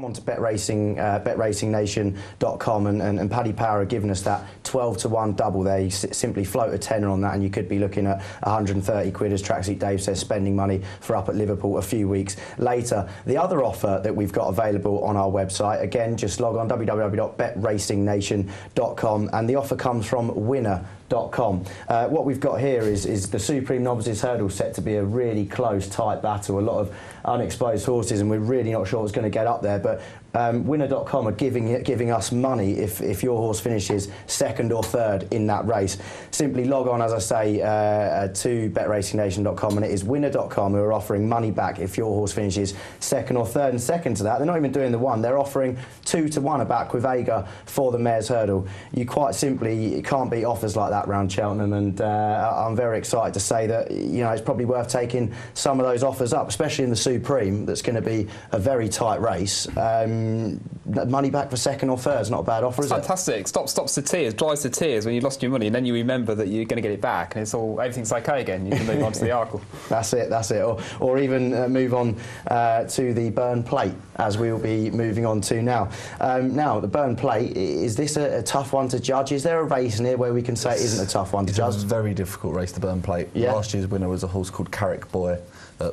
come on to BetRacingNation.com and Paddy Power are giving us that 12-to-1 double there. You simply float a tenner on that and you could be looking at 130 quid, as Tracksuit Dave says, spending money for up at Liverpool a few weeks later. The other offer that we've got available on our website, again, just log on www.betracingnation.com, and the offer comes from winner.com. What we've got here is the Supreme Novices Hurdle set to be a really close, tight battle. A lot of unexposed horses, and we're really not sure what's going to get up there, but winner.com are giving us money if your horse finishes second or third in that race. Simply log on, as I say, to betracingnation.com, and it is winner.com who are offering money back if your horse finishes second or third. And second to that, they're not even doing the one, they're offering 2-to-1 about Quevega for the Mares Hurdle. You quite simply can't beat offers like that round Cheltenham, and I'm very excited to say that, you know, it's probably worth taking some of those offers up, especially in the Supreme. That's going to be a very tight race. Money back for second or third is not a bad offer, is it? Fantastic. Stops the tears, dries the tears when you lost your money, and then you remember that you're going to get it back, and everything's okay again. You can move on to the Arkle. That's it. Or even move on to the Byrne Plate, as we will be moving on to now. Now, the Byrne Plate, is this a tough one to judge? Is there a race in here where we can say it isn't a tough one to judge? It's a very difficult race, the Byrne Plate. Yeah. Last year's winner was a horse called Carrick Boy,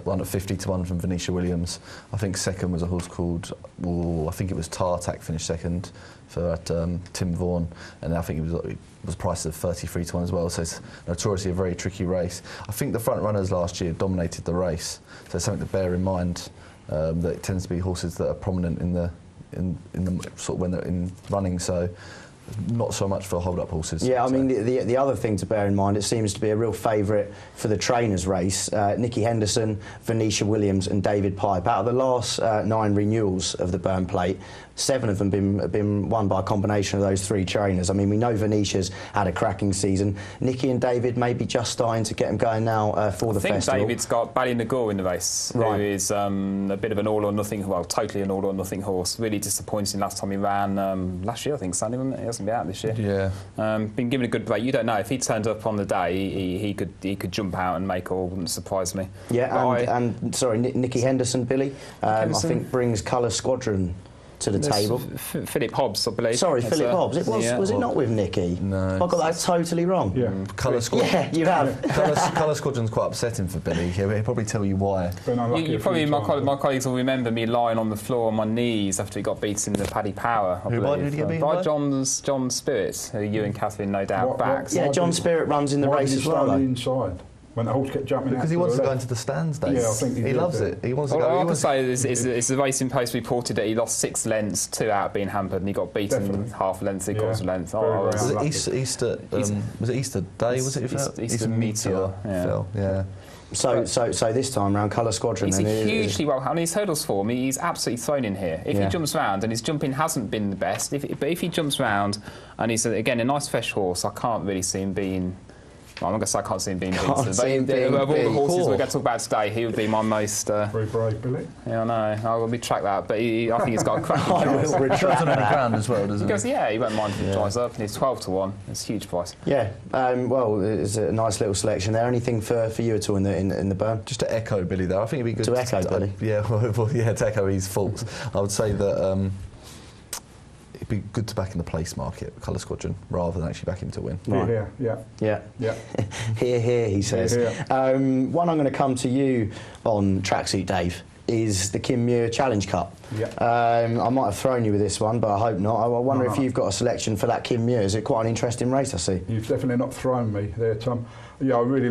won at 50-to-1 from Venetia Williams. I think second was a horse called, I think it was Tartak, finished second for Tim Vaughan, and I think it was priced at 33-to-1 as well, so it's notoriously a very tricky race. I think the front runners last year dominated the race, so it's something to bear in mind, that it tends to be horses that are prominent in the sort of when they're in running, so not so much for hold-up horses. Yeah, I mean, the other thing to bear in mind, it seems to be a real favourite for the trainers' race. Nicky Henderson, Venetia Williams and David Pipe. Out of the last 9 renewals of the Byrne Plate, 7 of them have been won by a combination of those 3 trainers. I mean, we know Venetia's had a cracking season. Nicky and David may be just starting to get them going now for the festival. I think David's got Ballynagore in the race, right, who is a bit of an all-or-nothing, well, totally an all-or-nothing horse. Really disappointing last time he ran, last year, I think, Sunday, wasn't it? He hasn't been out this year. Yeah. Been given a good break. You don't know. If he turned up on the day, he could jump out and make all, wouldn't surprise me. Yeah, and sorry, Nicky Henderson, Billy, I think brings Colour Squadron to the table. Philip Hobbs, I believe. Sorry, Philip Hobbs. Was it not with Nicky? No. I got that totally wrong. Yeah. Colour Squadron. Yeah, you have. Colour Squadron's quite upsetting for Billy. He'll probably tell you why. You probably, my colleagues will remember me lying on the floor on my knees after he got beaten in the Paddy Power. Why did he get beaten by? John Spirit, who you and Catherine no doubt backed. Yeah, John Spirit runs in the race as well. Inside? When the horse kept jumping because he wants to go into the stands, Dave. Yeah, I think he loves it. He wants to go. All I can say is the Racing Post reported that he lost 6 lengths, 2 out being hampered, and he got beaten half a length, 3/4 length. Was it Easter? Was it Easter Day? Was it Easter Meteor? Yeah. So this time round, Colour Squadron. He's hugely well. I mean, his hurdles form, he's absolutely thrown in here. If he jumps round, and his jumping hasn't been the best, but if he jumps round, and he's again a nice fresh horse, I can't really see him being. Well, I'm not going to say I can't see him being beaten. Of all the horses we're going to talk about today, he would be my most... Very brave, Billy. Yeah, I know. I will retract that, but I think he's got a cracking chance. He retracts on any ground as well, doesn't he? Yeah, he won't mind if he dries up, and he's 12-to-1. It's a huge price. Yeah, well, it's a nice little selection there. Anything for you at all in the Byrne? Just to echo Billy there, I think it'd be good... To echo Billy? To echo his faults. I would say that... it'd be good to back in the place market, Colour Squadron, rather than actually back him to win. Right. Yeah. Here, he says. One I'm going to come to you on, Tracksuit Dave, is the Kim Muir Challenge Cup. I might have thrown you with this one, but I hope not. I wonder if you've got a selection for that Kim Muir. Is it quite an interesting race, I see? You've definitely not thrown me there, Tom. Yeah, I really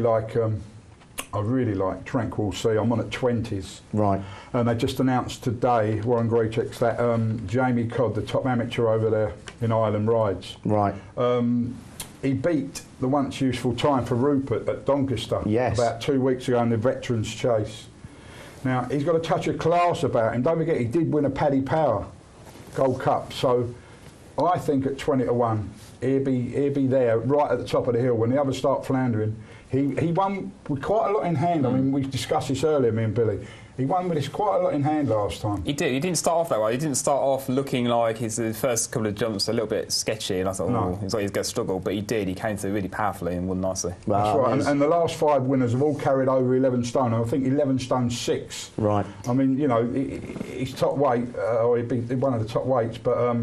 like Tranquil Sea. I'm on at 20s. Right. And they just announced today, Warren Graycheck's, that Jamie Codd, the top amateur over there in Ireland, rides. Right. He beat the once useful Time for Rupert at Doncaster about 2 weeks ago in the Veterans Chase. Now, he's got a touch of class about him. Don't forget, he did win a Paddy Power Gold Cup. So I think at 20-to-1, he'll be there right at the top of the hill. When the others start floundering, He won with quite a lot in hand. I mean, we discussed this earlier, me and Billy. He won with this quite a lot in hand last time. He did. He didn't start off that way. He didn't start off looking like his first couple of jumps a little bit sketchy, and I thought, oh, he's like he's going to struggle. But he did. He came through really powerfully and won nicely. That's right. And the last 5 winners have all carried over 11 stone. I think 11 stone 6. Right. I mean, you know, he's top weight, or he'd be one of the top weights, but.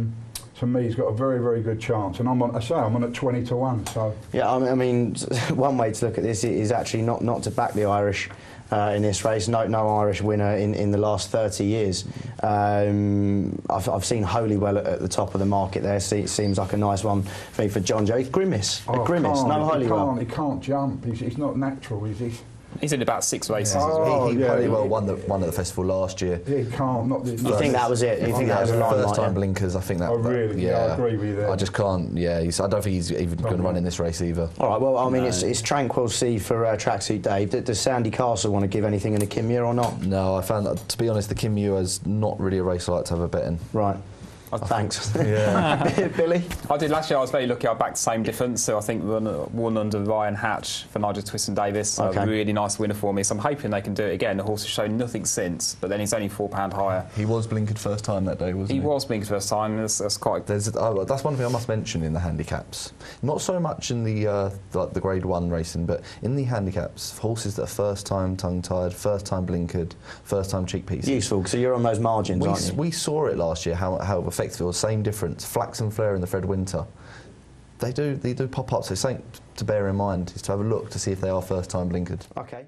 To me, he's got a very, very good chance, and I'm on at 20 to 1. So yeah, I mean, one way to look at this is actually not to back the Irish in this race. No Irish winner in the last 30 years. I've seen Holywell at the top of the market there. Seems like a nice one for John Joe. Grimace, Grimace, no Holywell. He can't jump. He's not natural, is he? He's in about 6 races. Yeah. He Holywell won at the festival last year. Yeah, he can't. Not this. You think that was it? You think that was a first time blinkers? I think that. Oh really? Yeah, I agree with you there. I just can't. Yeah, I don't think he's even going to run in this race either. All right. Well, I mean, it's tranquil sea for Tracksuit Dave. Does Sandy Castle want to give anything in the Kim Muir or not? No, I found that, to be honest, the Kim Muir is not really a race I like to have a bet in. Right. Thanks. Yeah. Billy? I did last year. I was very lucky. I backed the same difference. So I think won under Ryan Hatch for Nigel Twiston-Davis. Okay. A really nice winner for me. So I'm hoping they can do it again. The horse has shown nothing since, but then he's only £4 higher. He was blinkered first time that day, wasn't he? He was blinkered first time. That's quite. That's one thing I must mention in the handicaps. Not so much in the Grade 1 racing, but in the handicaps, horses that are first time tongue-tied, first time blinkered, first time cheek pieces. Useful, so you're on those margins, aren't you? We saw it last year, how effective it was. Same difference. Flax and Flare in the Fred Winter. They do pop up. So something to bear in mind is to have a look to see if they are first time blinkered. Okay.